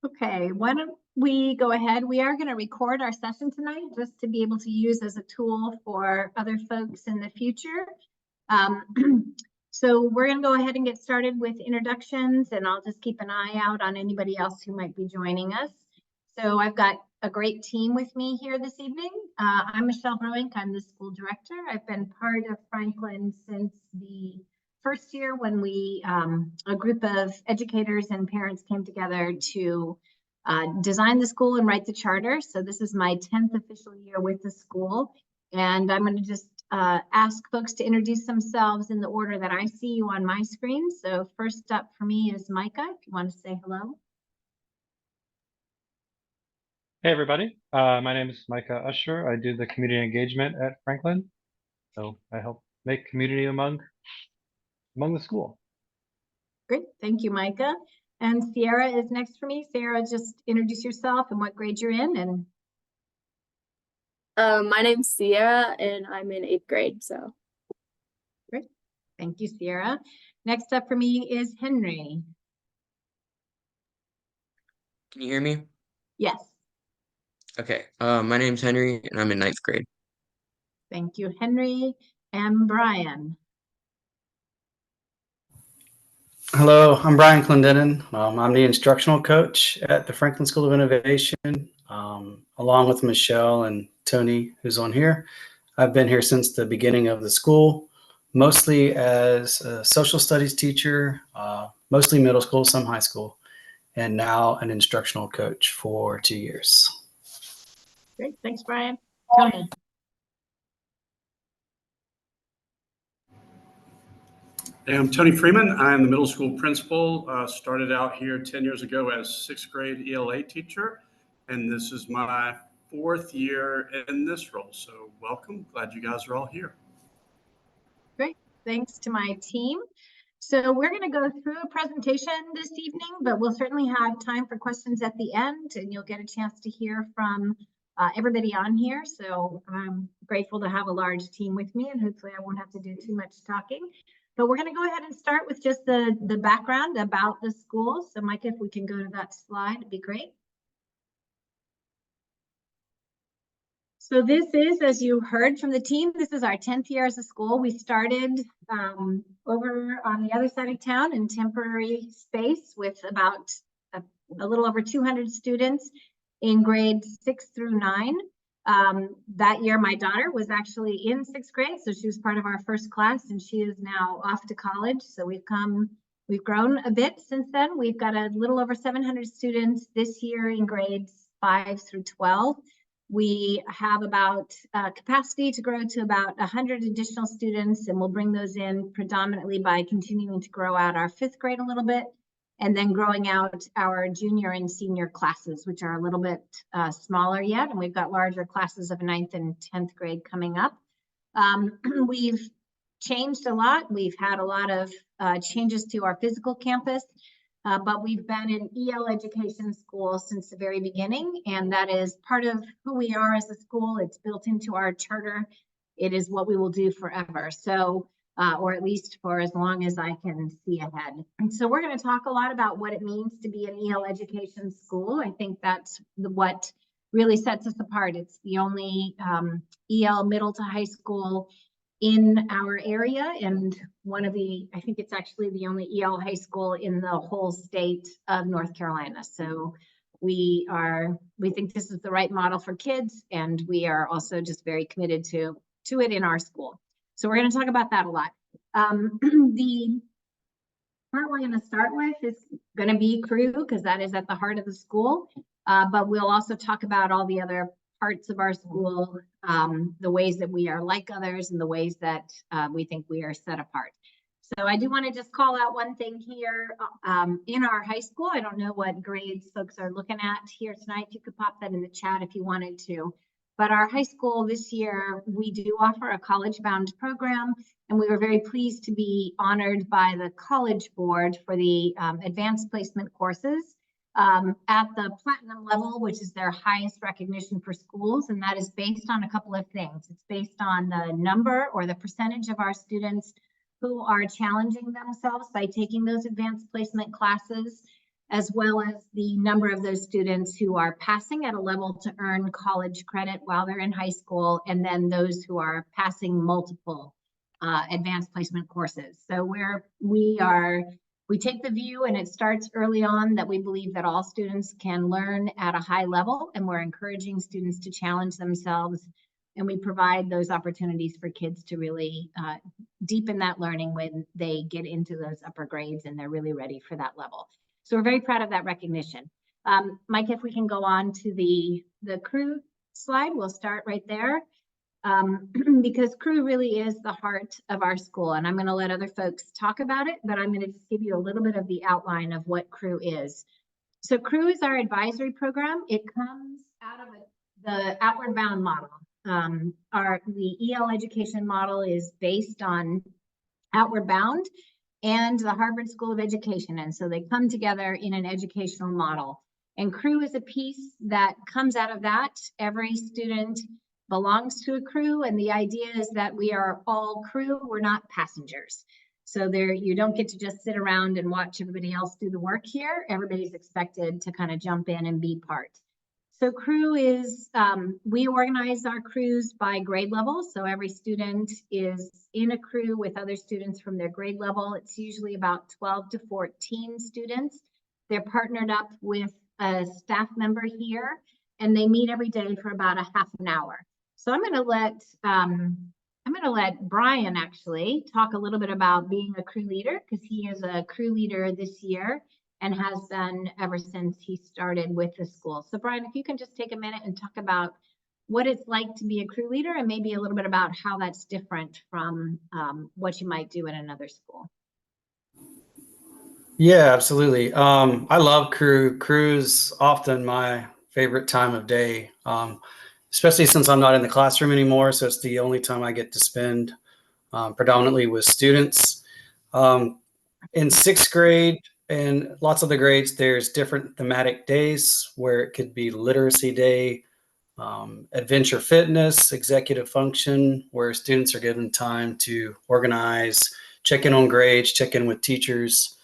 Okay, why don't we go ahead? We are going to record our session tonight just to be able to use as a tool for other folks in the future. So we're going to go ahead and get started with introductions, and I'll just keep an eye out on anybody else who might be joining us. So I've got a great team with me here this evening. I'm Michelle Bruink. I'm the school director. I've been part of Franklin since the first year when we, a group of educators and parents came together to design the school and write the charter. So this is my 10th official year with the school. And I'm going to just ask folks to introduce themselves in the order that I see you on my screen. So first up for me is Micah, if you want to say hello. Hey everybody, my name is Micah Usher. I do the community engagement at Franklin. So I help make community among the school. Great, thank you, Micah. And Sierra is next for me. Sierra, just introduce yourself and what grade you're in. And my name's Sierra and I'm in 8th grade, so. Great, thank you, Sierra. Next up for me is Henry. Can you hear me? Yes. Okay, my name's Henry and I'm in 9th grade. Thank you, Henry. And Brian. Hello, I'm Brian Clendenin. I'm the instructional coach at the Franklin School of Innovation, along with Michelle and Tony, who's on here. I've been here since the beginning of the school, mostly as a social studies teacher, mostly middle school, some high school, and now an instructional coach for 2 years. Great, thanks, Brian. Tony. I'm Tony Freeman. I'm the middle school principal. Started out here 10 years ago as 6th grade ELA teacher, and this is my 4th year in this role. So welcome. Glad you guys are all here. Great, thanks to my team. So we're going to go through a presentation this evening, but we'll certainly have time for questions at the end, and you'll get a chance to hear from everybody on here. So I'm grateful to have a large team with me, and hopefully I won't have to do too much talking. But we're going to go ahead and start with just the background about the school. So Mike, if we can go to that slide, it'd be great. So this is, as you heard from the team, this is our 10th year as a school. We started over on the other side of town in temporary space with about a little over 200 students in grades 6 through 9. That year, my daughter was actually in 6th grade, so she was part of our first class, and she is now off to college. So we've grown a bit since then. We've got a little over 700 students this year in grades 5 through 12. We have about capacity to grow to about 100 additional students, and we'll bring those in predominantly by continuing to grow out our 5th grade a little bit, and then growing out our junior and senior classes, which are a little bit smaller yet. And we've got larger classes of 9th and 10th grade coming up. We've changed a lot. We've had a lot of changes to our physical campus, but we've been an EL education school since the very beginning. And that is part of who we are as a school. It's built into our charter. It is what we will do forever. So or at least for as long as I can see ahead. And so we're going to talk a lot about what it means to be an EL education school. I think that's what really sets us apart. It's the only EL middle to high school in our area, and I think it's actually the only EL high school in the whole state of North Carolina. So we think this is the right model for kids, and we are also just very committed to it in our school. So we're going to talk about that a lot. The part we're going to start with is going to be crew, because that is at the heart of the school. But we'll also talk about all the other parts of our school, the ways that we are like others and the ways that we think we are set apart. So I do want to just call out one thing here in our high school. I don't know what grades folks are looking at here tonight. You could pop that in the chat if you wanted to. But our high school this year, we do offer a college-bound program, and we were very pleased to be honored by the College Board for the advanced placement courses at the platinum level, which is their highest recognition for schools. And that is based on a couple of things. It's based on the number or the percentage of our students who are challenging themselves by taking those advanced placement classes, as well as the number of those students who are passing at a level to earn college credit while they're in high school, and then those who are passing multiple advanced placement courses. So we take the view, and it starts early on, that we believe that all students can learn at a high level, and we're encouraging students to challenge themselves. And we provide those opportunities for kids to really deepen that learning when they get into those upper grades and they're really ready for that level. So we're very proud of that recognition. Mike, if we can go on to the Cru slide, we'll start right there. Because Cru really is the heart of our school, and I'm going to let other folks talk about it, but I'm going to just give you a little bit of the outline of what Cru is. So Cru is our advisory program. It comes out of the Outward Bound model. The EL education model is based on Outward Bound and the Harvard School of Education, and so they come together in an educational model. And Cru is a piece that comes out of that. Every student belongs to a crew, and the idea is that we are all crew, we're not passengers. So you don't get to just sit around and watch everybody else do the work here. Everybody's expected to kind of jump in and be part. So Cru is, we organize our crews by grade level. So every student is in a crew with other students from their grade level. It's usually about 12 to 14 students. They're partnered up with a staff member here, and they meet every day for about a half an hour. So I'm going to let Brian actually talk a little bit about being a crew leader, because he is a crew leader this year and has been ever since he started with the school. So Brian, if you can just take a minute and talk about what it's like to be a crew leader, and maybe a little bit about how that's different from what you might do at another school. Yeah, absolutely. I love Cru. Cru's often my favorite time of day, especially since I'm not in the classroom anymore. So it's the only time I get to spend predominantly with students. In sixth grade and lots of the grades, there's different thematic days where it could be literacy day, adventure fitness, executive function, where students are given time to organize, check in on grades, check in with teachers.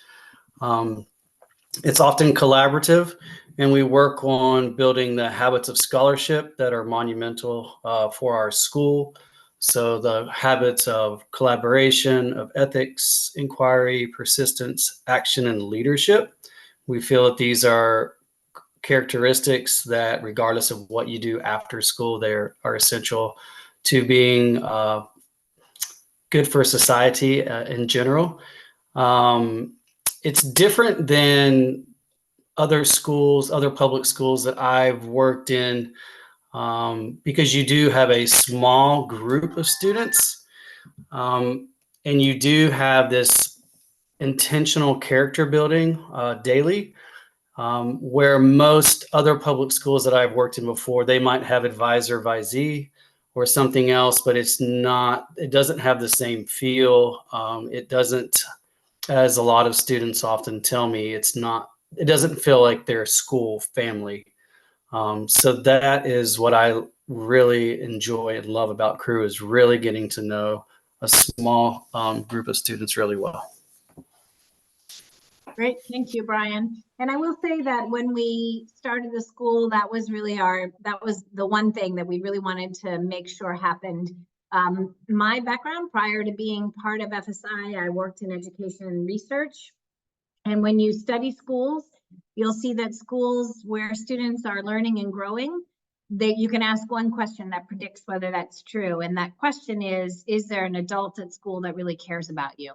It's often collaborative, and we work on building the habits of scholarship that are monumental for our school. So the habits of collaboration, of ethics, inquiry, persistence, action, and leadership. We feel that these are characteristics that, regardless of what you do after school, they are essential to being good for society in general. It's different than other schools, other public schools that I've worked in, because you do have a small group of students, and you do have this intentional character building daily, where most other public schools that I've worked in before, they might have advisor, advisee, or something else, but it doesn't have the same feel. It doesn't, as a lot of students often tell me, it doesn't feel like their school family. So that is what I really enjoy and love about Cru, is really getting to know a small group of students really well. Great, thank you, Brian. And I will say that when we started the school, that was the one thing that we really wanted to make sure happened. My background prior to being part of FSI, I worked in education and research. And when you study schools, you'll see that schools where students are learning and growing, you can ask one question that predicts whether that's true. And that question is there an adult at school that really cares about you?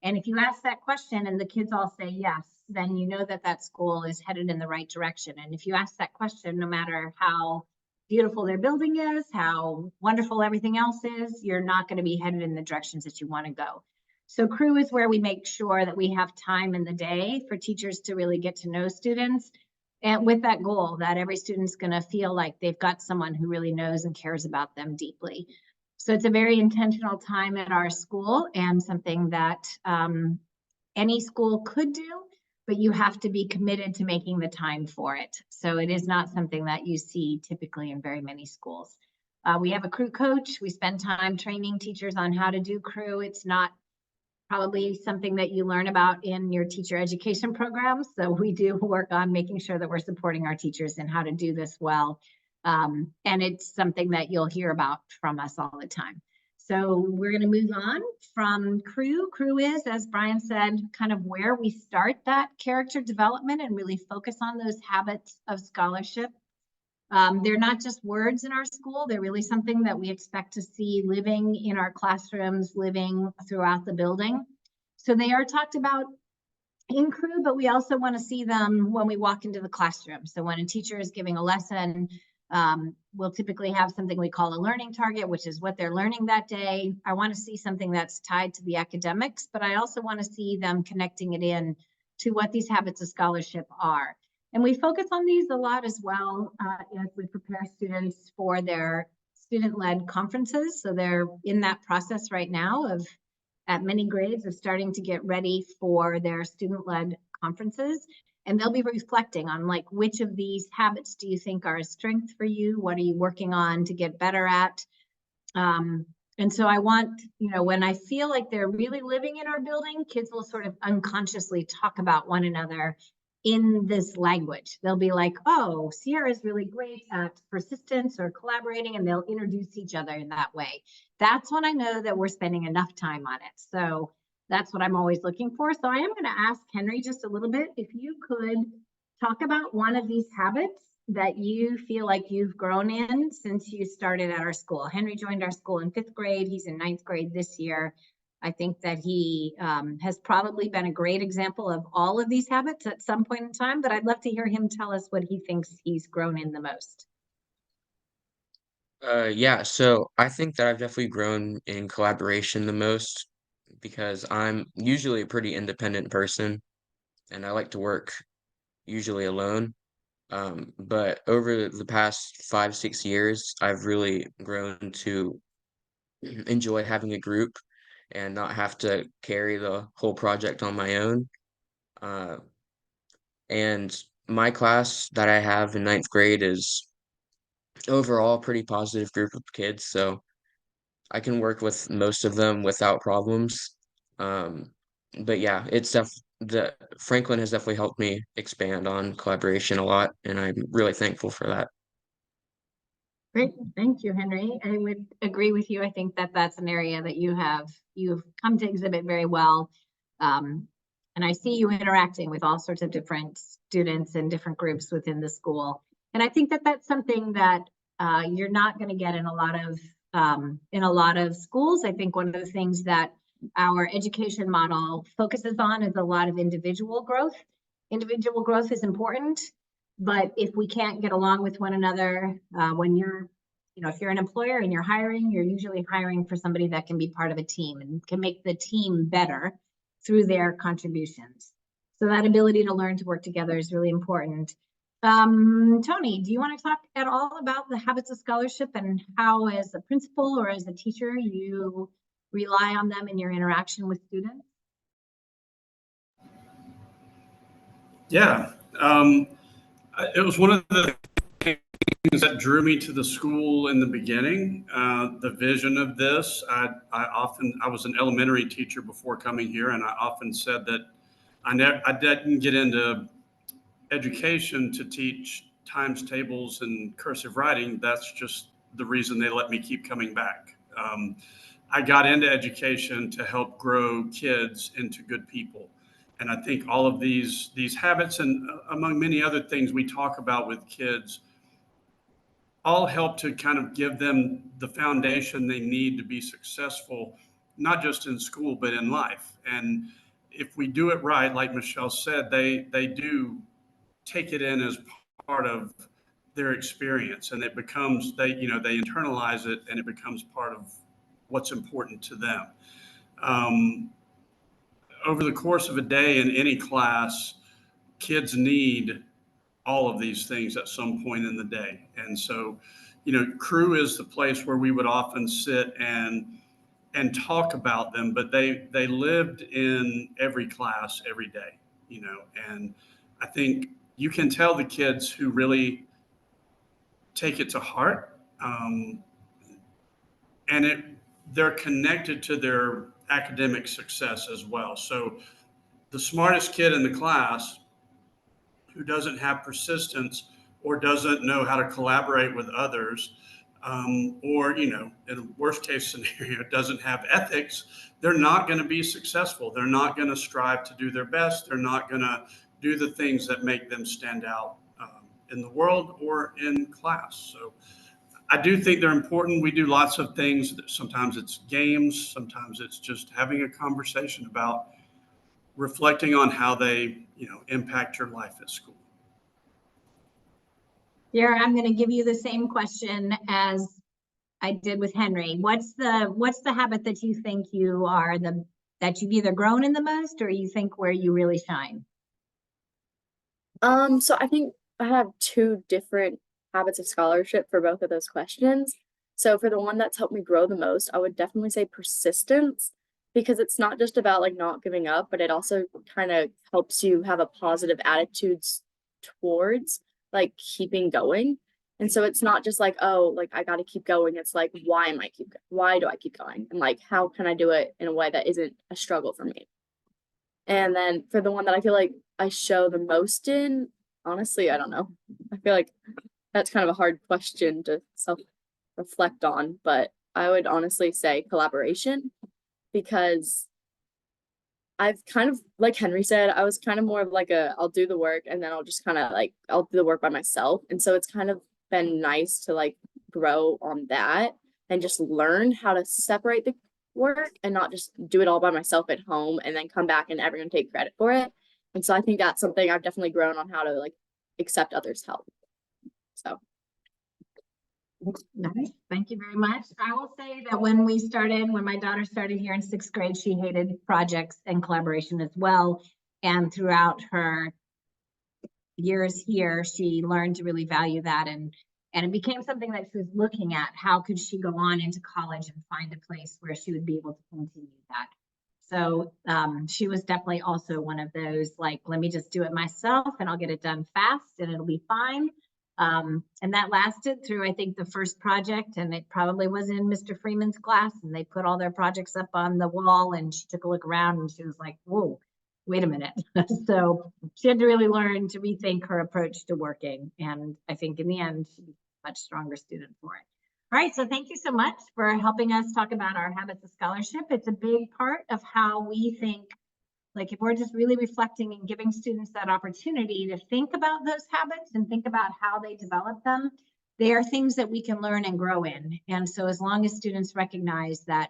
And if you ask that question and the kids all say yes, then you know that that school is headed in the right direction. And if you ask that question, no matter how beautiful their building is, how wonderful everything else is, you're not going to be headed in the directions that you want to go. So Cru is where we make sure that we have time in the day for teachers to really get to know students, and with that goal that every student's going to feel like they've got someone who really knows and cares about them deeply. So it's a very intentional time at our school, and something that any school could do, but you have to be committed to making the time for it. So it is not something that you see typically in very many schools. We have a Cru coach. We spend time training teachers on how to do Cru. It's not probably something that you learn about in your teacher education programs. So we do work on making sure that we're supporting our teachers in how to do this well. And it's something that you'll hear about from us all the time. So we're going to move on from Crew. Crew is, as Brian said, kind of where we start that character development and really focus on those habits of scholarship. They're not just words in our school, they're really something that we expect to see living in our classrooms, living throughout the building. So they are talked about in Crew, but we also want to see them when we walk into the classroom. So when a teacher is giving a lesson, we'll typically have something we call a learning target, which is what they're learning that day. I want to see something that's tied to the academics, but I also want to see them connecting it in to what these habits of scholarship are. And we focus on these a lot as well as we prepare students for their student-led conferences. So they're in that process right now of, at many grades, of starting to get ready for their student-led conferences. And they'll be reflecting on, like, which of these habits do you think are a strength for you? What are you working on to get better at? And so I want, when I feel like they're really living in our building, kids will sort of unconsciously talk about one another in this language. They'll be like, oh, Sierra's really great at persistence or collaborating, and they'll introduce each other in that way. That's when I know that we're spending enough time on it. So that's what I'm always looking for. So I am going to ask Henry just a little bit, if you could talk about one of these habits that you feel like you've grown in since you started at our school. Henry joined our school in 5th grade. He's in 9th grade this year. I think that he has probably been a great example of all of these habits at some point in time, but I'd love to hear him tell us what he thinks he's grown in the most. Yeah, so I think that I've definitely grown in collaboration the most because I'm usually a pretty independent person and I like to work usually alone. But over the past 5, 6 years, I've really grown to enjoy having a group and not have to carry the whole project on my own. Uh, and my class that I have in 9th grade is overall a pretty positive group of kids, so I can work with most of them without problems. Um, but yeah, the Franklin has definitely helped me expand on collaboration a lot, and I'm really thankful for that. Great, thank you, Henry. I would agree with you. I think that that's an area that you've come to exhibit very well. And I see you interacting with all sorts of different students and different groups within the school. And I think that that's something that you're not going to get in a lot of schools. I think one of the things that our education model focuses on is a lot of individual growth. Individual growth is important. But if we can't get along with one another, when if you're an employer and you're hiring, you're usually hiring for somebody that can be part of a team and can make the team better through their contributions. So that ability to learn to work together is really important. Tony, do you want to talk at all about the habits of scholarship and how, as a principal or as a teacher, you rely on them in your interaction with students? Yeah. It was one of the things that drew me to the school in the beginning. The vision of this. I was an elementary teacher before coming here, and I often said that I didn't get into education to teach times tables and cursive writing. That's just the reason they let me keep coming back. I got into education to help grow kids into good people. And I think all of these habits, and among many other things we talk about with kids, all help to kind of give them the foundation they need to be successful, not just in school, but in life. And if we do it right, like Michelle said, they do take it in as part of their experience, and it becomes, they internalize it, and it becomes part of what's important to them. Over the course of a day in any class, kids need all of these things at some point in the day. And so, Crew is the place where we would often sit and talk about them, but they lived in every class every day, and I think you can tell the kids who really take it to heart, and they're connected to their academic success as well. So the smartest kid in the class who doesn't have persistence or doesn't know how to collaborate with others, or, you know, in a worst case scenario, doesn't have ethics, they're not going to be successful. They're not going to strive to do their best. They're not going to do the things that make them stand out in the world or in class. So I do think they're important. We do lots of things. Sometimes it's games. Sometimes it's just having a conversation about reflecting on how they, you know, impact your life at school. Here, I'm going to give you the same question as I did with Henry. What's the habit that you think that you've either grown in the most, or you think where you really shine? So I think I have two different habits of scholarship for both of those questions. So for the one that's helped me grow the most, I would definitely say persistence, because it's not just about like not giving up, but it also kind of helps you have a positive attitudes towards like keeping going. And so it's not just like, oh, like I got to keep going. It's like, why do I keep going? And like, how can I do it in a way that isn't a struggle for me? And then for the one that I feel like I show the most in, honestly, I don't know. I feel like that's kind of a hard question to self-reflect on, but I would honestly say collaboration, because I've kind of, like Henry said, I was kind of more of like I'll do the work and then I'll just kind of like, I'll do the work by myself. And so it's kind of been nice to like grow on that and just learn how to separate the work and not just do it all by myself at home and then come back and everyone take credit for it. And so I think that's something I've definitely grown on, how to like accept others' help. So. Nice. Thank you very much. I will say that when my daughter started here in 6th grade, she hated projects and collaboration as well. And throughout her years here, she learned to really value that. And it became something that she was looking at. How could she go on into college and find a place where she would be able to continue that? So she was definitely also one of those, like, let me just do it myself and I'll get it done fast and it'll be fine. And that lasted through, I think, the first project, and it probably was in Mr. Freeman's class, and they put all their projects up on the wall, and she took a look around and she was like, whoa, wait a minute. So she had to really learn to rethink her approach to working. And I think in the end, she's a much stronger student for it. All right, so thank you so much for helping us talk about our habits of scholarship. It's a big part of how we think. Like if we're just really reflecting and giving students that opportunity to think about those habits and think about how they develop them, they are things that we can learn and grow in. And so as long as students recognize that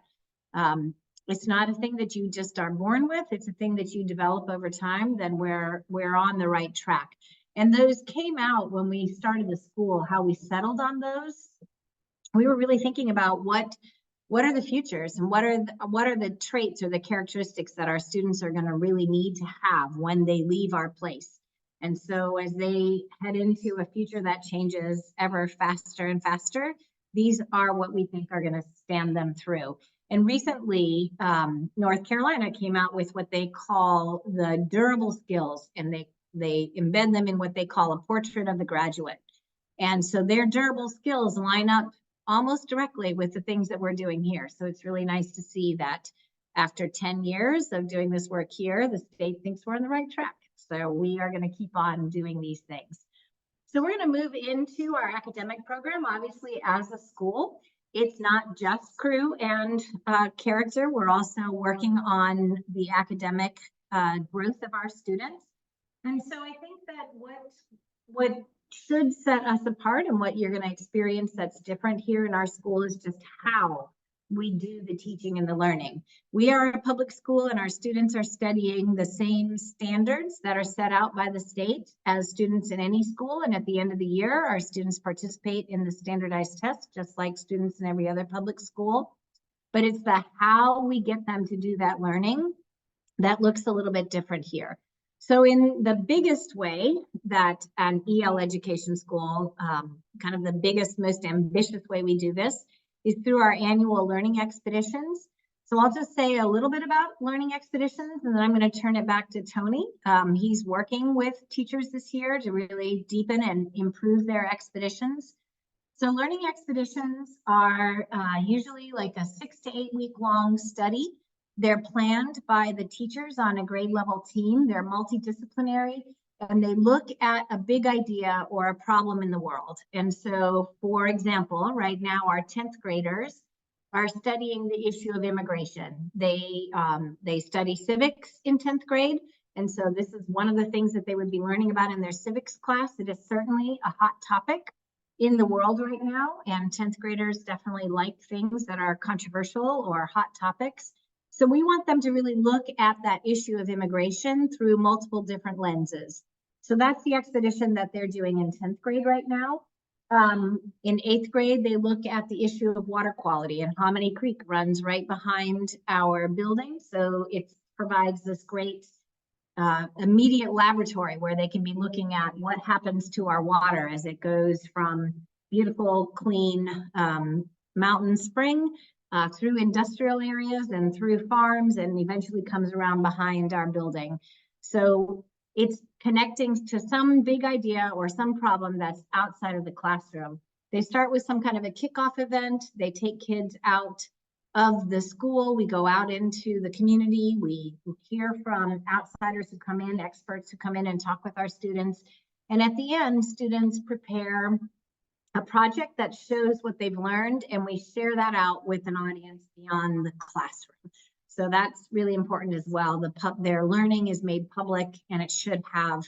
it's not a thing that you just are born with, it's a thing that you develop over time, then we're on the right track. And those came out when we started the school, how we settled on those. We were really thinking about what are the futures and what are the traits or the characteristics that our students are going to really need to have when they leave our place. And so as they head into a future that changes ever faster and faster, these are what we think are going to stand them through. And recently, North Carolina came out with what they call the durable skills, and they embed them in what they call a portrait of the graduate. And so their durable skills line up almost directly with the things that we're doing here. So it's really nice to see that after 10 years of doing this work here, the state thinks we're on the right track. So we are going to keep on doing these things. So we're going to move into our academic program. Obviously, as a school, it's not just crew and character. We're also working on the academic growth of our students. And so I think that what should set us apart and what you're going to experience that's different here in our school is just how we do the teaching and the learning. We are a public school and our students are studying the same standards that are set out by the state as students in any school. And at the end of the year, our students participate in the standardized test, just like students in every other public school. But it's the how we get them to do that learning that looks a little bit different here. So in the biggest way that an EL education school, kind of the biggest, most ambitious way we do this is through our annual learning expeditions. So I'll just say a little bit about learning expeditions, and then I'm going to turn it back to Tony. He's working with teachers this year to really deepen and improve their expeditions. So learning expeditions are usually like a 6 to 8 week long study They're planned by the teachers on a grade level team. They're multidisciplinary, and they look at a big idea or a problem in the world. And so, for example, right now our 10th graders are studying the issue of immigration. They study civics in 10th grade. And so this is one of the things that they would be learning about in their civics class. It is certainly a hot topic in the world right now. And 10th graders definitely like things that are controversial or hot topics. So we want them to really look at that issue of immigration through multiple different lenses. So that's the expedition that they're doing in 10th grade right now. In 8th grade, they look at the issue of water quality, and Hominy Creek runs right behind our building. So it provides this great immediate laboratory where they can be looking at what happens to our water as it goes from beautiful, clean mountain spring through industrial areas and through farms, and eventually comes around behind our building. So it's connecting to some big idea or some problem that's outside of the classroom. They start with some kind of a kickoff event. They take kids out of the school. We go out into the community. We hear from outsiders who come in, experts who come in and talk with our students. And at the end, students prepare a project that shows what they've learned, and we share that out with an audience beyond the classroom. So that's really important as well. Their learning is made public, and it should have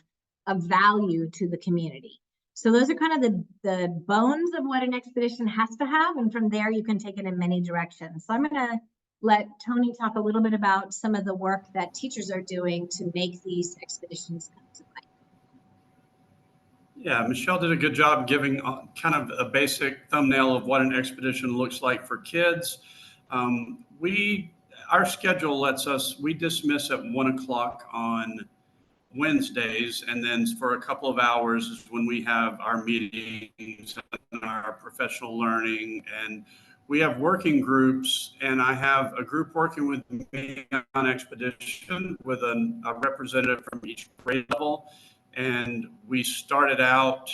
a value to the community. So those are kind of the bones of what an expedition has to have. And from there, you can take it in many directions. So I'm going to let Tony talk a little bit about some of the work that teachers are doing to make these expeditions come to life. Yeah, Michelle did a good job giving kind of a basic thumbnail of what an expedition looks like for kids. Our schedule lets us, we dismiss at 1 o'clock on Wednesdays, and then for a couple of hours is when we have our meetings and our professional learning, and we have working groups, and I have a group working with me on expedition with a representative from each grade level. And we started out,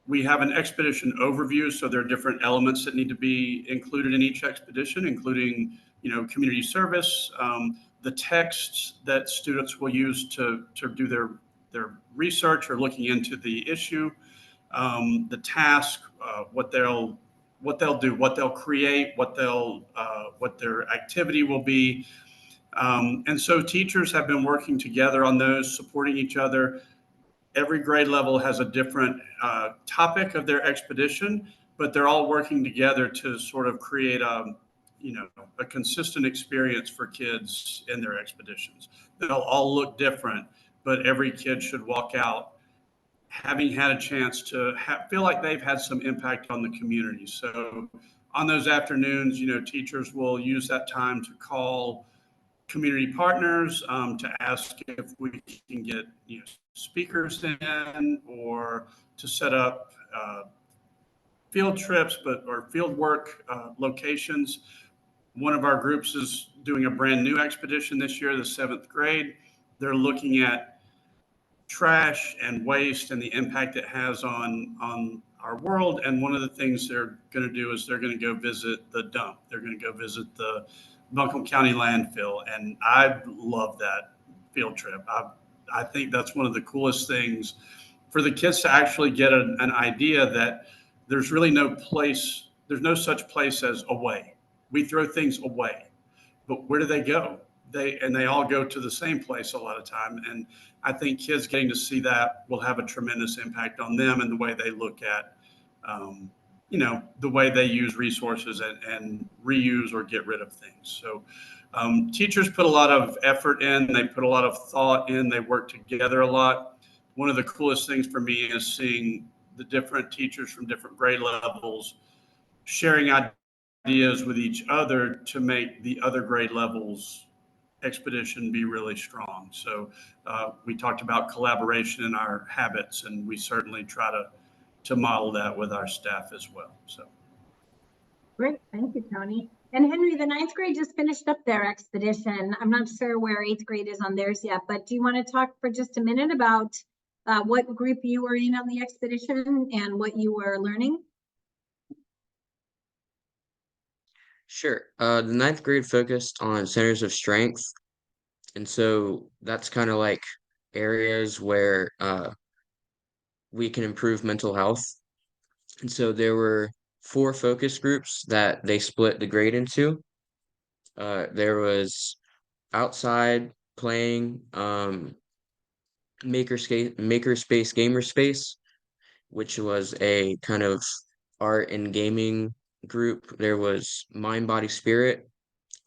we have an expedition overview. So there are different elements that need to be included in each expedition, including, community service, the texts that students will use to do their research or looking into the issue, the task, what they'll do, what they'll create, what their activity will be. And so teachers have been working together on those, supporting each other. Every grade level has a different topic of their expedition, but they're all working together to sort of create a consistent experience for kids in their expeditions. They'll all look different, but every kid should walk out having had a chance to feel like they've had some impact on the community. So on those afternoons, teachers will use that time to call community partners to ask if we can get speakers in, or to set up field trips or field work locations. One of our groups is doing a brand new expedition this year, the 7th grade. They're looking at trash and waste and the impact it has on our world. And one of the things they're going to do is they're going to go visit the dump. They're going to go visit the Buncombe County landfill. And I love that field trip. I think that's one of the coolest things for the kids to actually get an idea that there's really no place, there's no such place as away. We throw things away, but where do they go? They all go to the same place a lot of time. And I think kids getting to see that will have a tremendous impact on them and the way they look at, the way they use resources and reuse or get rid of things. So teachers put a lot of effort in, they put a lot of thought in, they work together a lot. One of the coolest things for me is seeing the different teachers from different grade levels sharing ideas with each other to make the other grade levels expedition be really strong. So we talked about collaboration in our habits, and we certainly try to model that with our staff as well. So great, thank you, Tony. And Henry, the 9th grade just finished up their expedition. I'm not sure where 8th grade is on theirs yet, but do you want to talk for just a minute about what group you were in on the expedition and what you were learning? Sure. The ninth grade focused on centers of strength. And so that's kind of like areas where we can improve mental health. And so there were 4 focus groups that they split the grade into. There was outside playing, makerspace, gamerspace, which was a kind of art and gaming group. There was mind, body, spirit,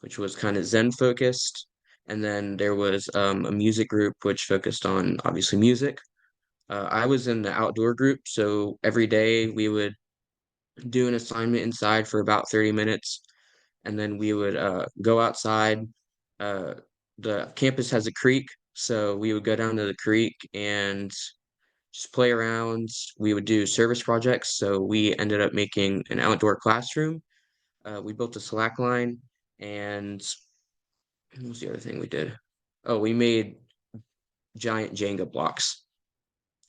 which was kind of Zen focused. And then there was a music group, which focused on obviously music. I was in the outdoor group, so every day we would do an assignment inside for about 30 minutes, and then we would go outside. Uh, the campus has a creek, so we would go down to the creek and just play around. We would do service projects, so we ended up making an outdoor classroom. We built a slack line, and what was the other thing we did? Oh, we made giant Jenga blocks.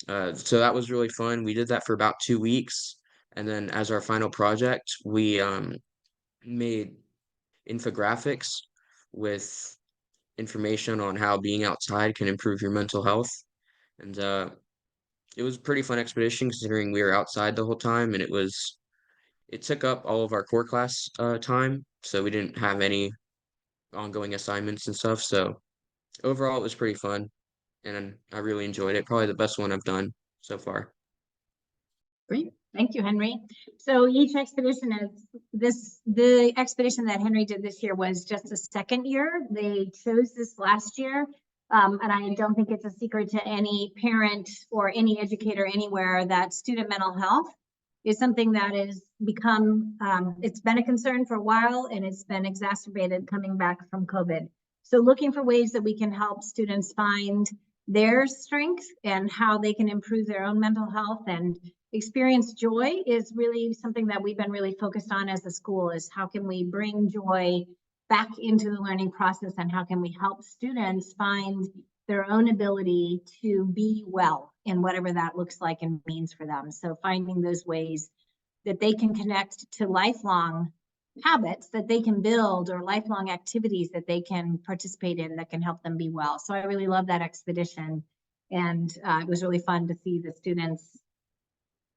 So that was really fun. We did that for about 2 weeks. And then as our final project, we made infographics with information on how being outside can improve your mental health. And it was a pretty fun expedition considering we were outside the whole time, and it took up all of our core class time, so we didn't have any ongoing assignments and stuff. So overall, it was pretty fun, and I really enjoyed it. Probably the best one I've done so far. Great, thank you, Henry. So each expedition the expedition that Henry did this year was just a second year. They chose this last year. And I don't think it's a secret to any parent or any educator anywhere that student mental health is something that is become, it's been a concern for a while, and it's been exacerbated coming back from COVID. So looking for ways that we can help students find their strengths and how they can improve their own mental health and experience joy is really something that we've been really focused on as a school, is how can we bring joy back into the learning process, and how can we help students find their own ability to be well in whatever that looks like and means for them. So finding those ways that they can connect to lifelong habits that they can build, or lifelong activities that they can participate in that can help them be well. So I really love that expedition, and it was really fun to see the students'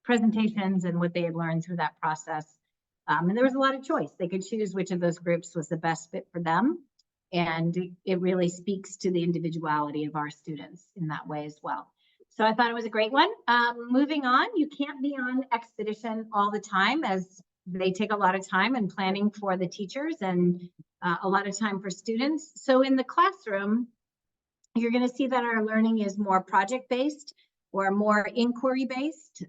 presentations and what they had learned through that process. And there was a lot of choice. They could choose which of those groups was the best fit for them. And it really speaks to the individuality of our students in that way as well. So I thought it was a great one. Moving on, you can't be on expedition all the time, as they take a lot of time and planning for the teachers, and a lot of time for students. So in the classroom, you're going to see that our learning is more project-based or more inquiry-based.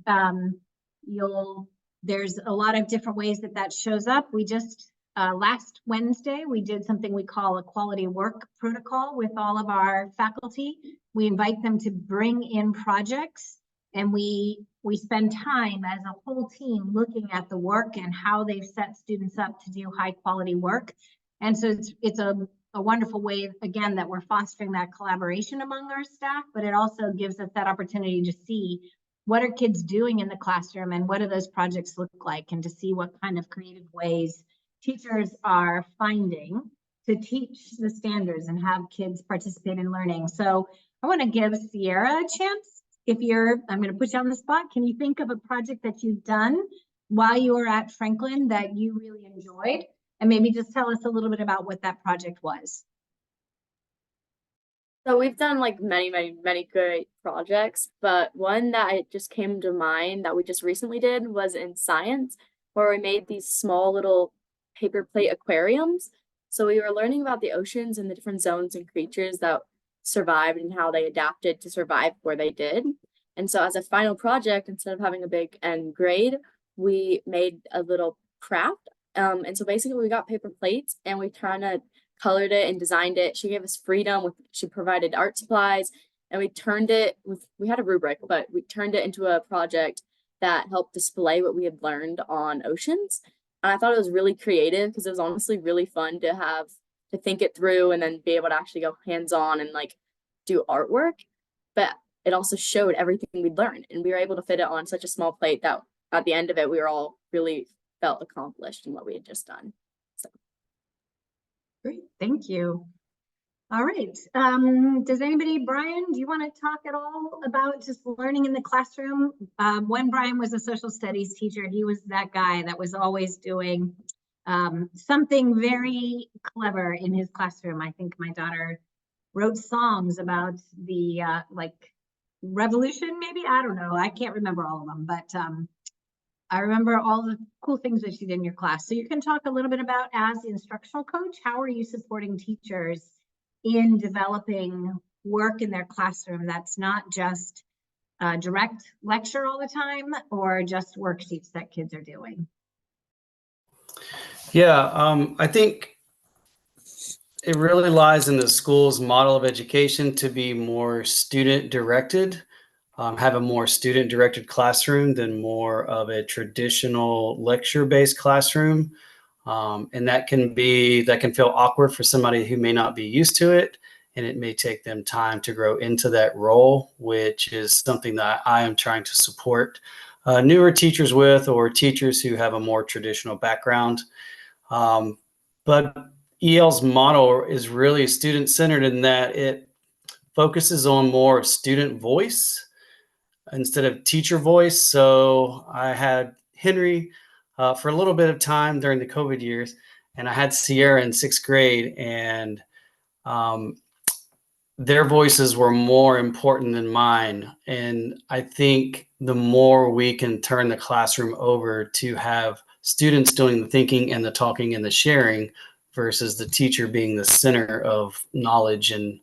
There's a lot of different ways that shows up. We just, last Wednesday, we did something we call a quality work protocol with all of our faculty. We invite them to bring in projects, and we spend time as a whole team looking at the work and how they've set students up to do high quality work. And so it's a wonderful way, again, that we're fostering that collaboration among our staff, but it also gives us that opportunity to see what are kids doing in the classroom and what do those projects look like, and to see what kind of creative ways teachers are finding to teach the standards and have kids participate in learning. So I want to give Sierra a chance. I'm going to put you on the spot. Can you think of a project that you've done while you were at Franklin that you really enjoyed? And maybe just tell us a little bit about what that project was. So we've done like many great projects, but one that it just came to mind that we just recently did was in science, where we made these small little paper plate aquariums. So we were learning about the oceans and the different zones and creatures that survived and how they adapted to survive where they did. And so as a final project, instead of having a big end grade, we made a little craft. And so basically we got paper plates and we kind of colored it and designed it. She gave us freedom. She provided art supplies, and we had a rubric, but we turned it into a project that helped display what we had learned on oceans. And I thought it was really creative because it was honestly really fun to think it through and then be able to actually go hands-on and like do artwork. But it also showed everything we'd learned, and we were able to fit it on such a small plate that at the end of it, we were all really felt accomplished in what we had just done. So Great, thank you. All right, does anybody, Brian, do you want to talk at all about just learning in the classroom? When Brian was a social studies teacher, he was that guy that was always doing something very clever in his classroom. I think my daughter wrote songs about the like revolution, maybe, I don't know, I can't remember all of them, but I remember all the cool things that she did in your class. So you can talk a little bit about, as the instructional coach, how are you supporting teachers in developing work in their classroom that's not just direct lecture all the time or just worksheets that kids are doing? Yeah, I think it really lies in the school's model of education to be more student directed, have a more student directed classroom than more of a traditional lecture based classroom. And that can feel awkward for somebody who may not be used to it. And it may take them time to grow into that role, which is something that I am trying to support newer teachers with, or teachers who have a more traditional background. But EL's model is really student centered in that it focuses on more student voice instead of teacher voice. So I had Henry for a little bit of time during the COVID years, and I had Sierra in 6th grade, and their voices were more important than mine. And I think the more we can turn the classroom over to have students doing the thinking and the talking and the sharing versus the teacher being the center of knowledge and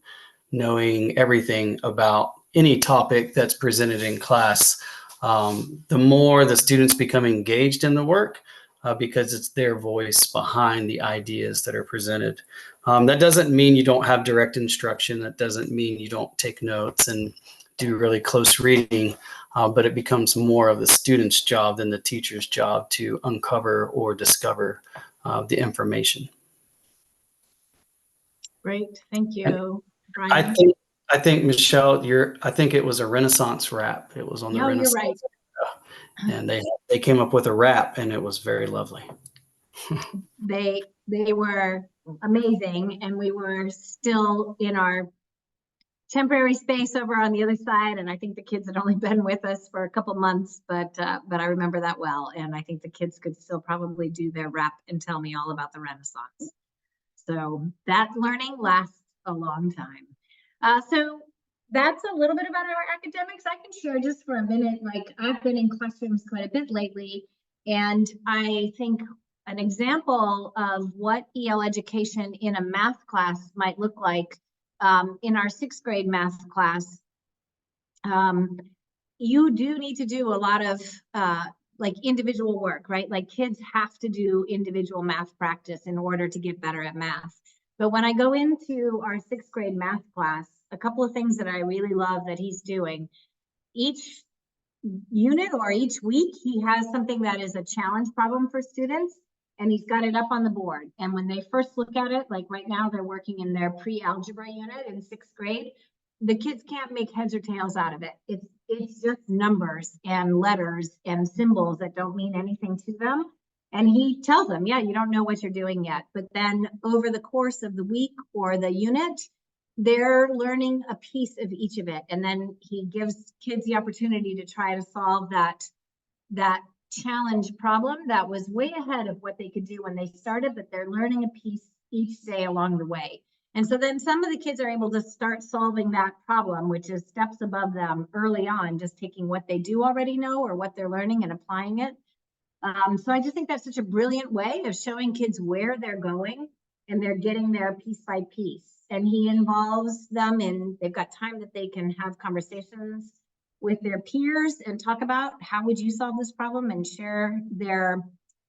knowing everything about any topic that's presented in class, the more the students become engaged in the work because it's their voice behind the ideas that are presented. That doesn't mean you don't have direct instruction. That doesn't mean you don't take notes and do really close reading, but it becomes more of the student's job than the teacher's job to uncover or discover the information. Great, thank you, Brian. I think Michelle, I think it was a Renaissance rap. It was on the No, you're Renaissance, right. and they came up with a rap, and it was very lovely. They were amazing, and we were still in our temporary space over on the other side, and I think the kids had only been with us for a couple months, but I remember that well, and I think the kids could still probably do their rap and tell me all about the Renaissance. So that learning lasts a long time. So that's a little bit about our academics. I can share just for a minute, like I've been in classrooms quite a bit lately, and I think an example of what EL education in a math class might look like in our 6th grade math class. You do need to do a lot of like individual work, right? Like kids have to do individual math practice in order to get better at math. But when I go into our 6th grade math class, a couple of things that I really love that he's doing. Each unit or each week, he has something that is a challenge problem for students, and he's got it up on the board. And when they first look at it, like right now, they're working in their pre-algebra unit in 6th grade. The kids can't make heads or tails out of it. It's just numbers and letters and symbols that don't mean anything to them. And he tells them, yeah, you don't know what you're doing yet. But then over the course of the week or the unit, they're learning a piece of each of it. And then he gives kids the opportunity to try to solve that challenge problem that was way ahead of what they could do when they started, but they're learning a piece each day along the way. And so then some of the kids are able to start solving that problem, which is steps above them early on, just taking what they do already know or what they're learning and applying it. So I just think that's such a brilliant way of showing kids where they're going, and they're getting there piece by piece. And he involves them in, they've got time that they can have conversations with their peers and talk about how would you solve this problem and share their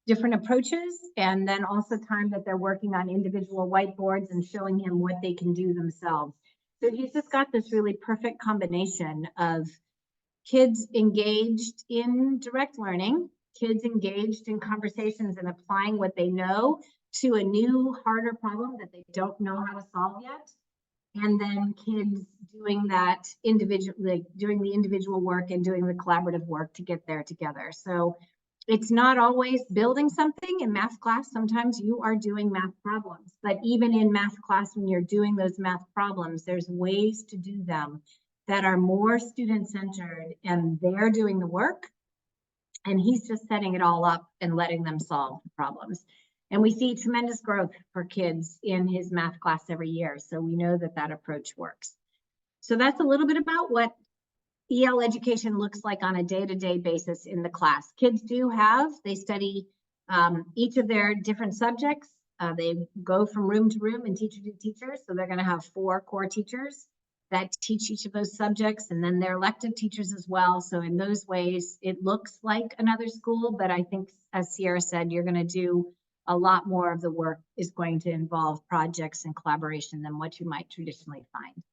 different approaches. And then also time that they're working on individual whiteboards and showing him what they can do themselves. So he's just got this really perfect combination of kids engaged in direct learning, kids engaged in conversations and applying what they know to a new, harder problem that they don't know how to solve yet. And then kids doing that individual, like doing the individual work and doing the collaborative work to get there together. So It's not always building something in math class. Sometimes you are doing math problems, but even in math class, when you're doing those math problems, there's ways to do them that are more student-centered, and they're doing the work. And he's just setting it all up and letting them solve the problems. And we see tremendous growth for kids in his math class every year. So we know that that approach works. So that's a little bit about what EL education looks like on a day-to-day basis in the class. Kids they study each of their different subjects. They go from room to room and teacher to teacher. So they're going to have 4 core teachers that teach each of those subjects, and then they're elective teachers as well. So in those ways, it looks like another school, but I think, as Sierra said, you're going to do a lot more of the work is going to involve projects and collaboration than what you might traditionally find.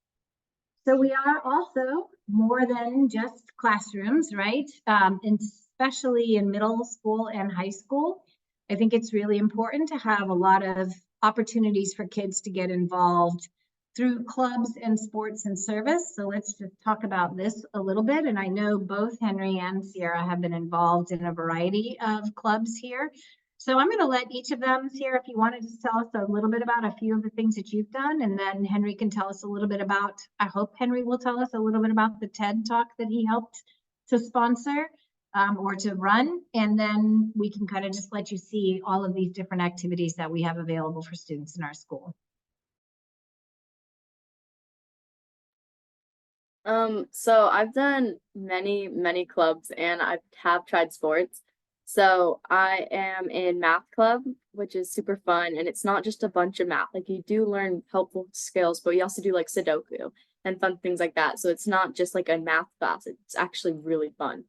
So we are also more than just classrooms, right? And especially in middle school and high school, I think it's really important to have a lot of opportunities for kids to get involved through clubs and sports and service. So let's just talk about this a little bit. And I know both Henry and Sierra have been involved in a variety of clubs here. So I'm going to let each of them, Sierra, if you want to just tell us a little bit about a few of the things that you've done, and then Henry can tell us a little bit about, I hope Henry will tell us a little bit about the TED Talk that he helped to sponsor or to run. And then we can kind of just let you see all of these different activities that we have available for students in our school. So I've done many clubs, and I have tried sports. So I am in math club, which is super fun, and it's not just a bunch of math. Like, you do learn helpful skills, but you also do like Sudoku and fun things like that. So it's not just like a math class, it's actually really fun.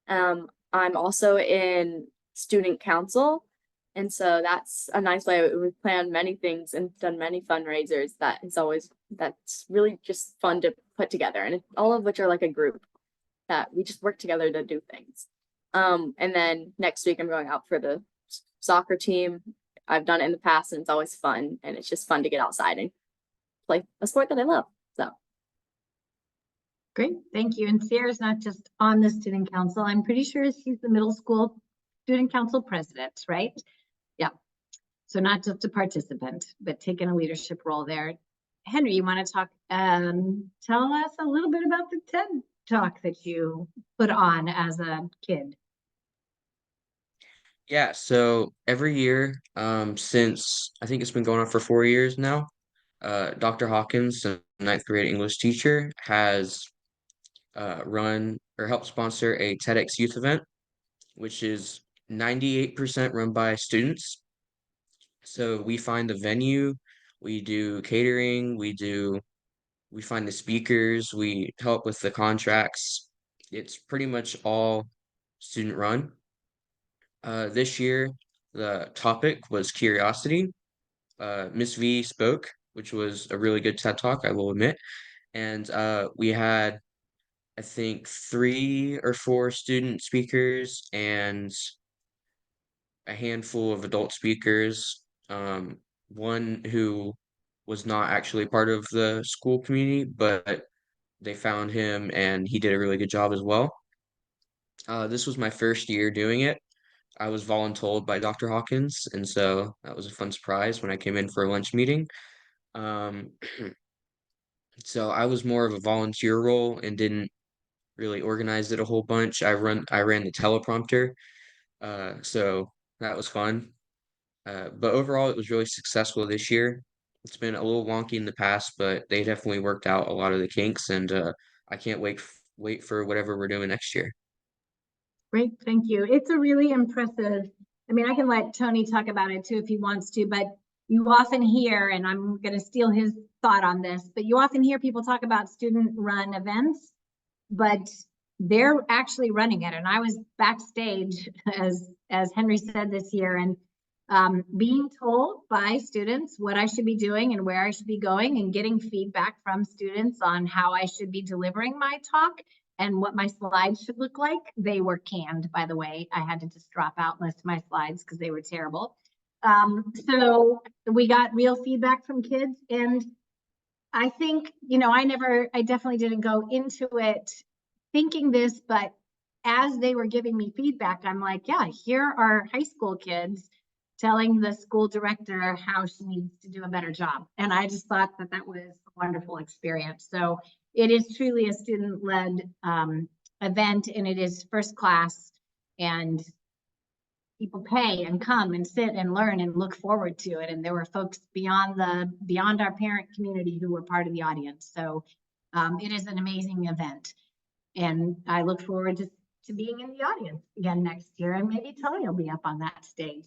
I'm also in student council, and so that's a nice way. We've planned many things and done many fundraisers that's really just fun to put together, and all of which are like a group that we just work together to do things. And then next week I'm going out for the soccer team. I've done it in the past, and it's always fun, and it's just fun to get outside and play a sport that I love. So great, thank you. And Sierra's not just on the student council. I'm pretty sure she's the middle school student council president, right? Yeah. So not just a participant, but taking a leadership role there. Henry, you want to talk, tell us a little bit about the TED Talk that you put on as a kid. Yeah, so every year, since I think it's been going on for 4 years now, Dr. Hawkins, the 9th grade English teacher, has run or helped sponsor a TEDx youth event, which is 98% run by students. So we find the venue, we do catering, we find the speakers, we help with the contracts. It's pretty much all student run. This year, the topic was curiosity. Miss V spoke, which was a really good TED Talk, I will admit. And we had, I think, 3 or 4 student speakers and a handful of adult speakers. One who was not actually part of the school community, but they found him and he did a really good job as well. This was my first year doing it. I was voluntold by Dr. Hawkins, and so that was a fun surprise when I came in for a lunch meeting. Um, so I was more of a volunteer role and didn't really organize it a whole bunch. I ran the teleprompter, so that was fun. But overall, it was really successful this year. It's been a little wonky in the past, but they definitely worked out a lot of the kinks, and I can't wait for whatever we're doing next year. Great, thank you. It's a really impressive, I mean, I can let Tony talk about it too if he wants to, but you often hear, and I'm going to steal his thought on this, but you often hear people talk about student-run events, but they're actually running it. And I was backstage, as Henry said this year, and being told by students what I should be doing and where I should be going, and getting feedback from students on how I should be delivering my talk and what my slides should look like. They were canned, by the way. I had to just drop out most of my slides because they were terrible. So we got real feedback from kids, and I think, I definitely didn't go into it thinking this, but as they were giving me feedback, I'm like, yeah, here are high school kids telling the school director how she needs to do a better job. And I just thought that that was a wonderful experience. So it is truly a student-led event, and it is first class, and people pay and come and sit and learn and look forward to it. And there were folks beyond our parent community who were part of the audience. So it is an amazing event. And I look forward to being in the audience again next year, and maybe Tony will be up on that stage.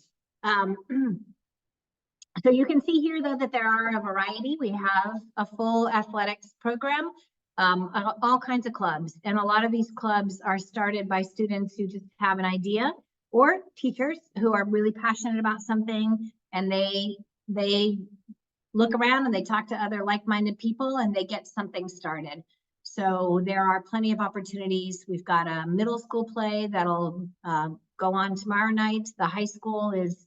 So you can see here, though, that there are a variety. We have a full athletics program, all kinds of clubs. And a lot of these clubs are started by students who just have an idea, or teachers who are really passionate about something, and they look around and they talk to other like-minded people and they get something started. So there are plenty of opportunities. We've got a middle school play that'll go on tomorrow night. The high school is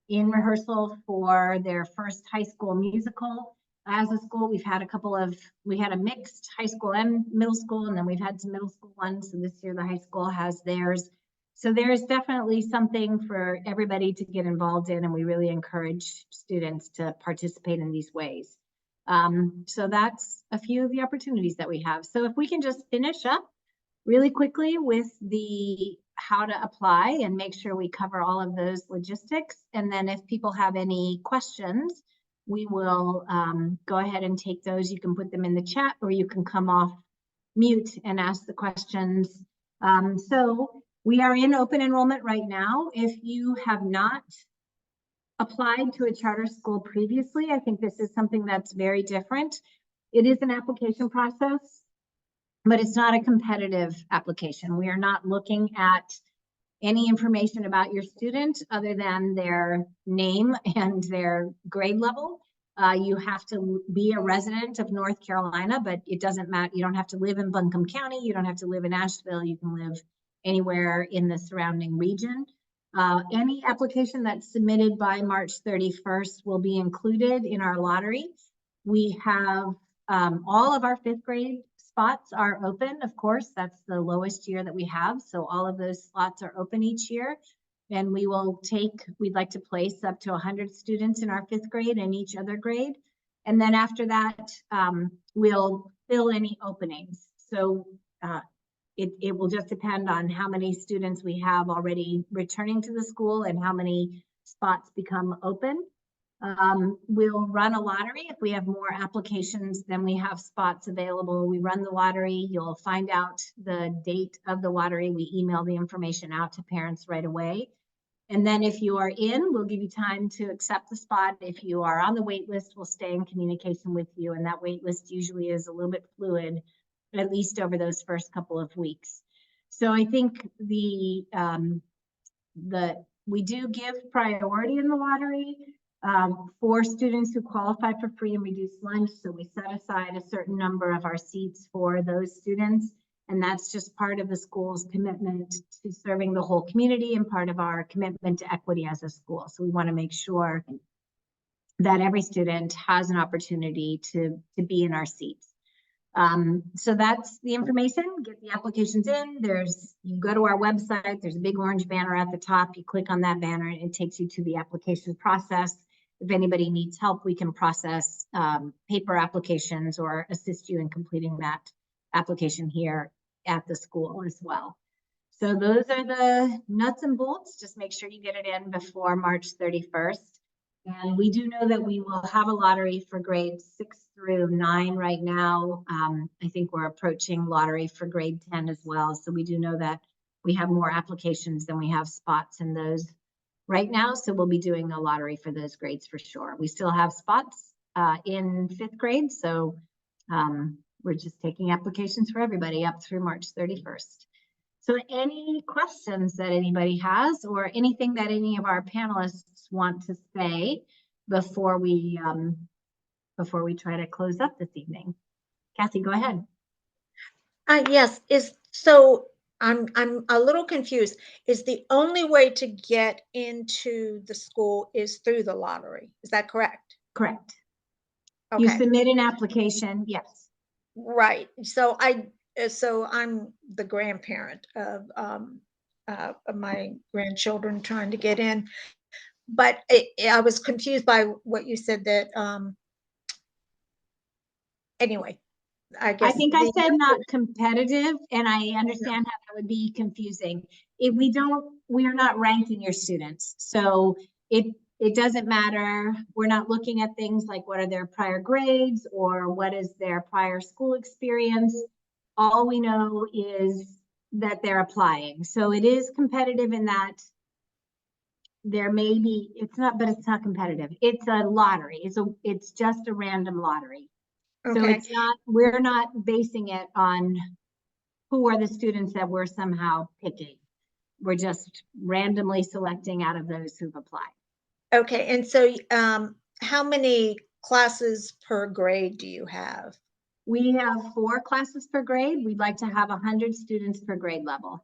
in rehearsal for their first high school musical. As a school, we had a mixed high school and middle school, and then we've had some middle school ones. So this year the high school has theirs. So there's definitely something for everybody to get involved in, and we really encourage students to participate in these ways. So that's a few of the opportunities that we have. So if we can just finish up really quickly with the how to apply and make sure we cover all of those logistics. And then if people have any questions, we will go ahead and take those. You can put them in the chat, or you can come off mute and ask the questions. So we are in open enrollment right now. If you have not applied to a charter school previously, I think this is something that's very different. It is an application process, but it's not a competitive application. We are not looking at any information about your student other than their name and their grade level. You have to be a resident of North Carolina, but it doesn't matter. You don't have to live in Buncombe County. You don't have to live in Asheville. You can live anywhere in the surrounding region. Any application that's submitted by March 31st will be included in our lottery. We have all of our 5th grade spots are open. Of course, that's the lowest year that we have. So all of those slots are open each year. And we'd like to place up to 100 students in our 5th grade and each other grade. And then after that, we'll fill any openings. So it will just depend on how many students we have already returning to the school and how many spots become open. We'll run a lottery. If we have more applications than we have spots available, we run the lottery. You'll find out the date of the lottery. We email the information out to parents right away. And then if you are in, we'll give you time to accept the spot. If you are on the wait list, we'll stay in communication with you. And that wait list usually is a little bit fluid, at least over those first couple of weeks. So I think we do give priority in the lottery for students who qualify for free and reduced lunch. So we set aside a certain number of our seats for those students. And that's just part of the school's commitment to serving the whole community and part of our commitment to equity as a school. So we want to make sure that every student has an opportunity to be in our seats. So that's the information. Get the applications in. You go to our website, there's a big orange banner at the top. You click on that banner and it takes you to the application process. If anybody needs help, we can process paper applications or assist you in completing that application here at the school as well. So those are the nuts and bolts. Just make sure you get it in before March 31st. And we do know that we will have a lottery for grades 6 through 9 right now. I think we're approaching lottery for grade 10 as well. So we do know that we have more applications than we have spots in those right now. So we'll be doing a lottery for those grades for sure. We still have spots in 5th grade. So we're just taking applications for everybody up through March 31st. So any questions that anybody has, or anything that any of our panelists want to say before we try to close up this evening? Kathy, go ahead. Yes, so I'm a little confused. Is the only way to get into the school is through the lottery? Is that correct? Correct. Okay. You submit an application, yes. Right. So so I'm the grandparent of my grandchildren trying to get in. But I was confused by what you said that, anyway, I I guess. think I the- said not competitive, and I understand how that would be confusing. If we are not ranking your students. So it doesn't matter. We're not looking at things like what are their prior grades or what is their prior school experience. All we know is that they're applying. So it is competitive in that there may be, but it's not competitive. It's a lottery. It's just a random lottery. So Okay, it's not, we're not basing it on who are the students that we're somehow picking. We're just randomly selecting out of those who've applied. okay. And so, how many classes per grade do you have? We have 4 classes per grade. We'd like to have 100 students per grade level.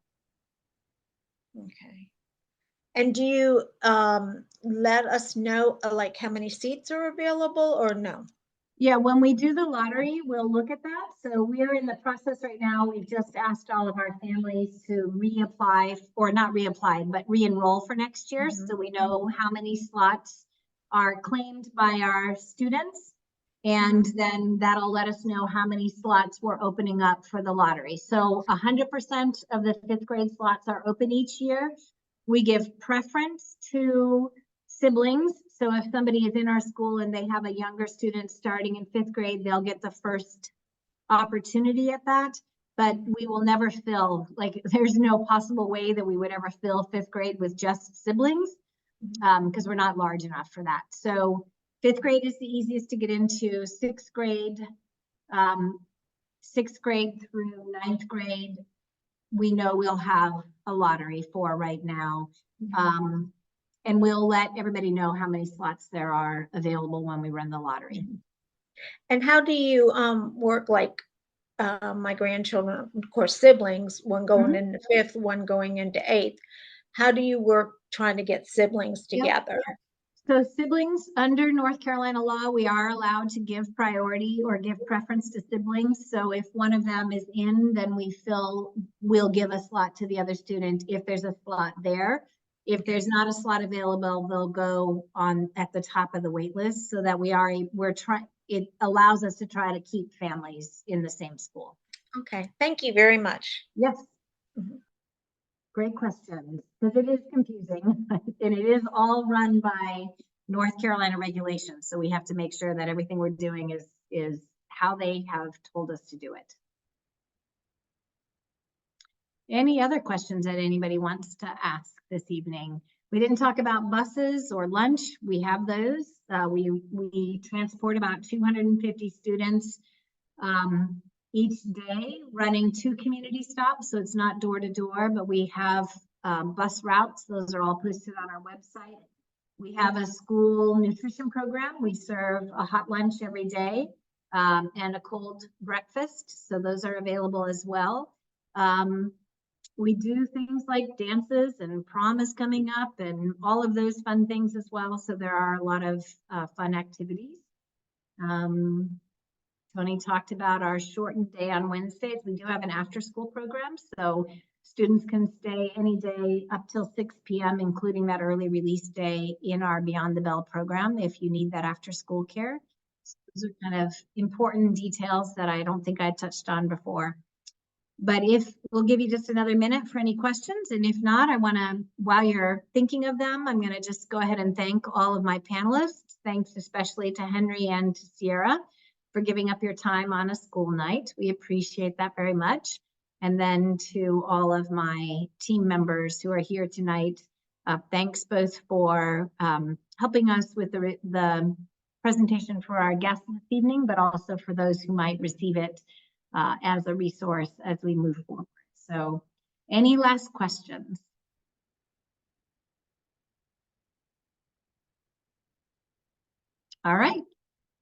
Okay. And do you let us know like how many seats are available or no? Yeah, when we do the lottery, we'll look at that. So we're in the process right now. We've just asked all of our families to reapply, or not reapply, but re-enroll for next year. Mhm. So we know how many slots are claimed by our students. And then that'll let us know how many slots we're opening up for the lottery. So 100% of the 5th grade slots are open each year. We give preference to siblings. So if somebody is in our school and they have a younger student starting in 5th grade, they'll get the first opportunity at that. But we will never fill, like, there's no possible way that we would ever fill 5th grade with just siblings, because we're not large enough for that. So 5th grade is the easiest to get into. 6th grade, 6th grade through 9th grade, we know we'll have a lottery for right now. And we'll let everybody know how many slots there are available when we run the lottery. And how do you work like my grandchildren, of course, siblings, one going into 5th, one going into 8th. How do you work trying to get siblings Yep. together? So siblings, under North Carolina law, we are allowed to give priority or give preference to siblings. So if one of them is in, then we'll give a slot to the other student if there's a slot there. If there's not a slot available, they'll go on at the top of the wait list, so that it allows us to try to keep families in the same school. Okay, thank you very much. Yes. Mhm. Great questions, because it is confusing and it is all run by North Carolina regulations. So we have to make sure that everything we're doing is how they have told us to do it. Any other questions that anybody wants to ask this evening? We didn't talk about buses or lunch. We have those. We transport about 250 students each day, running 2 community stops. So it's not door to door, but we have bus routes. Those are all posted on our website. We have a school nutrition program. We serve a hot lunch every day and a cold breakfast. So those are available as well. We do things like dances, and prom is coming up and all of those fun things as well. So there are a lot of fun activities. Tony talked about our shortened day on Wednesdays. We do have an after school program, so students can stay any day up till 6 p.m., including that early release day in our Beyond the Bell program if you need that after school care. So those are kind of important details that I don't think I touched on before. But we'll give you just another minute for any questions. And if not, while you're thinking of them, I'm gonna just go ahead and thank all of my panelists. Thanks especially to Henry and to Sierra for giving up your time on a school night. We appreciate that very much. And then to all of my team members who are here tonight, thanks both for helping us with the presentation for our guests this evening, but also for those who might receive it as a resource as we move forward. So any last questions? All right.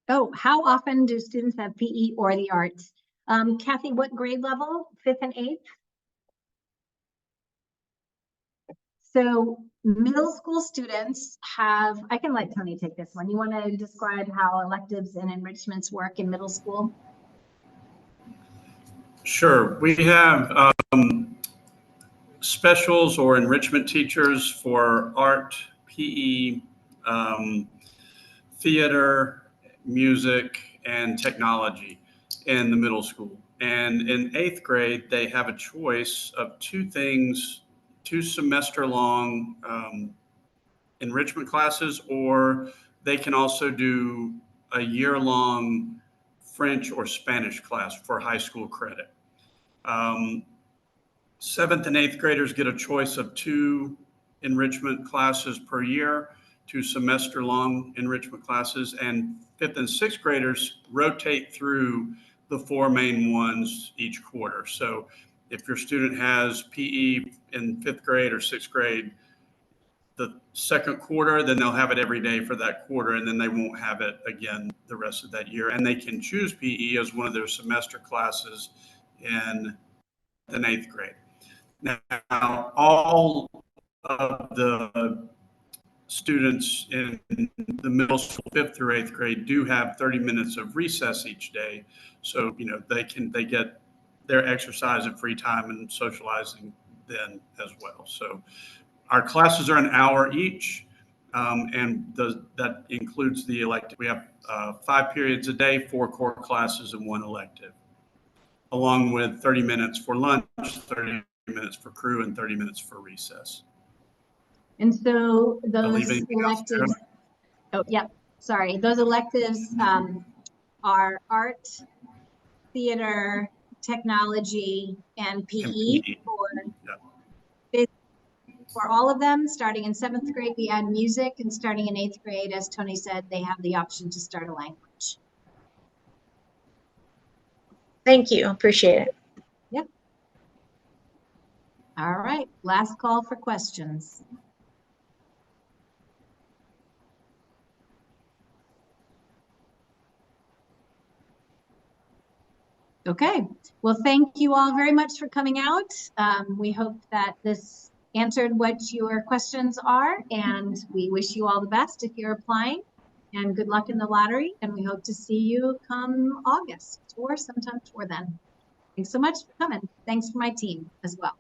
Oh, how often do students have PE or the arts? Kathy, what grade level? 5th and 8th? So middle school students have, I can let Tony take this one. You want to describe how electives and enrichments work in middle school? Sure. We have specials or enrichment teachers for art, PE, theater, music, and technology in the middle school. And in 8th grade, they have a choice of two things, 2 semester-long enrichment classes, or they can also do a year-long French or Spanish class for high school credit. 7th and 8th graders get a choice of 2 enrichment classes per year, 2 semester-long enrichment classes, and 5th and 6th graders rotate through the 4 main ones each quarter. So if your student has PE in 5th grade or 6th grade, the second quarter, then they'll have it every day for that quarter, and then they won't have it again the rest of that year. And they can choose PE as one of their semester classes in the 8th grade. Now, all of the students in the middle school, 5th through 8th grade, do have 30 minutes of recess each day. So, they get their exercise and free time and socializing then as well. So our classes are an hour each, and that includes the elective. We have 5 periods a day, 4 core classes, and 1 elective, along with 30 minutes for lunch, 30 minutes for crew, and 30 minutes for recess. And so those anything else, electives, sorry, those electives are art, theater, technology, and PE. PE. For all of them. Starting in 7th grade, we add music, and starting in 8th grade, as Tony said, they have the option to start a language. Thank you. Appreciate it. Yep. All right, last call for questions. Okay, well, thank you all very much for coming out. We hope that this answered what your questions are, and we wish you all the best if you're applying, and good luck in the lottery, and we hope to see you come August or sometime before then. Thanks so much for coming. Thanks for my team as well.